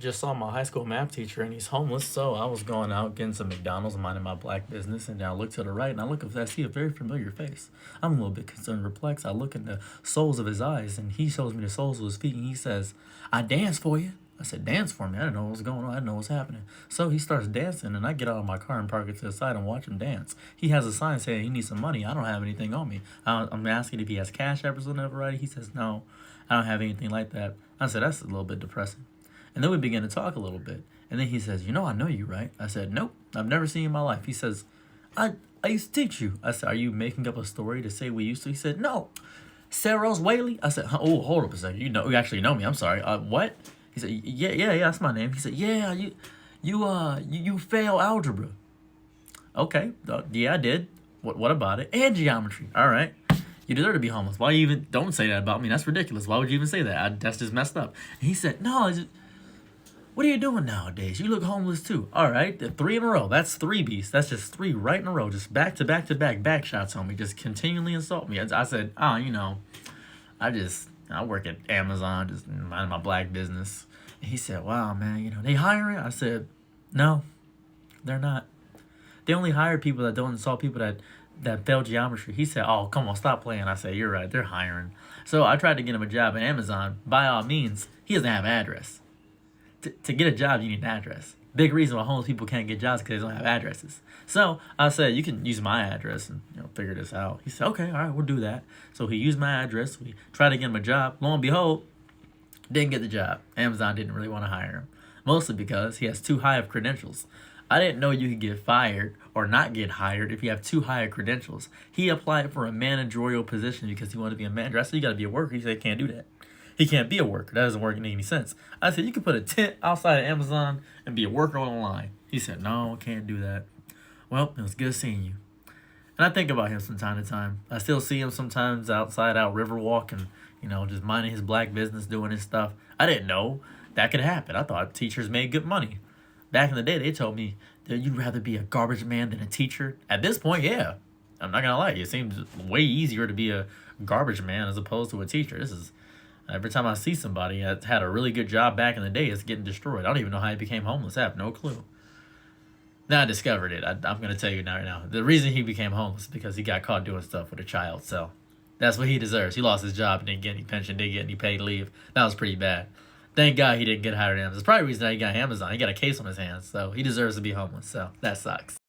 just saw my high school math teacher and he's homeless. So I was going out getting some McDonald's, minding my black business, and then I look to the right and I see a very familiar face. I'm a little bit concerned, perplexed. I look in the soles of his eyes and he shows me the soles of his feet and he says, "I dance for you." I said, "Dance for me?" I didn't know what was going on. I didn't know what's happening. So he starts dancing and I get out of my car and park it to the side and watch him dance. He has a sign saying he needs some money. I don't have anything on me. I'm asking if he has cash app or something right. He says, "No, I don't have anything like that." I said, "That's a little bit depressing." And then we began to talk a little bit. And then he says, "I know you, right?" I said, "Nope, I've never seen you in my life." He says, I used to teach you." I said, "Are you making up a story to say we used to?" He said, "No. Sarah's Whaley?" I said, "Oh, hold up a second. You actually know me. I'm sorry. What?" He said, Yeah, that's my name." He said, "Yeah, you fail algebra." Okay, yeah, I did. What about it? And geometry. All right. You deserve to be homeless. Why you even don't say that about me? That's ridiculous. Why would you even say that? That's just messed up. And he said, "No, what are you doing nowadays? You look homeless too." All right, 3 in a row. That's three beasts. That's just three right in a row. Just back to back to back shots on me. Just continually insult me. I said, I work at Amazon, just minding my black business. And he said, "Wow, man, they hiring?" I said, "No, they're not. They only hire people that don't insult people that fail geometry." He said, "Oh, come on, stop playing." I said, "You're right. They're hiring." So I tried to get him a job at Amazon. By all means, he doesn't have an address. To get a job, you need an address. Big reason why homeless people can't get jobs because they don't have addresses. So I said, "You can use my address and figure this out." He said, "Okay, all right, we'll do that." So he used my address. We tried to get him a job. Lo and behold, didn't get the job. Amazon didn't really want to hire him, mostly because he has too high of credentials. I didn't know you could get fired or not get hired if you have too high of credentials. He applied for a managerial position because he wanted to be a manager. I said, "You got to be a worker." He said, "Can't do that. He can't be a worker. That doesn't work in any sense." I said, "You can put a tent outside of Amazon and be a worker on the line." He said, "No, can't do that." Well, it was good seeing you. And I think about him from time to time. I still see him sometimes outside out Riverwalk and, just minding his black business, doing his stuff. I didn't know that could happen. I thought teachers made good money. Back in the day, they told me that you'd rather be a garbage man than a teacher. At this point, yeah. I'm not going to lie. It seems way easier to be a garbage man as opposed to a teacher. Every time I see somebody that had a really good job back in the day, it's getting destroyed. I don't even know how he became homeless. I have no clue. Now I discovered it. I'm going to tell you now. The reason he became homeless is because he got caught doing stuff with a child. So that's what he deserves. He lost his job and didn't get any pension, didn't get any paid leave. That was pretty bad. Thank God he didn't get hired at Amazon. It's probably the reason that he got Amazon. He got a case on his hands. So he deserves to be homeless. So that sucks.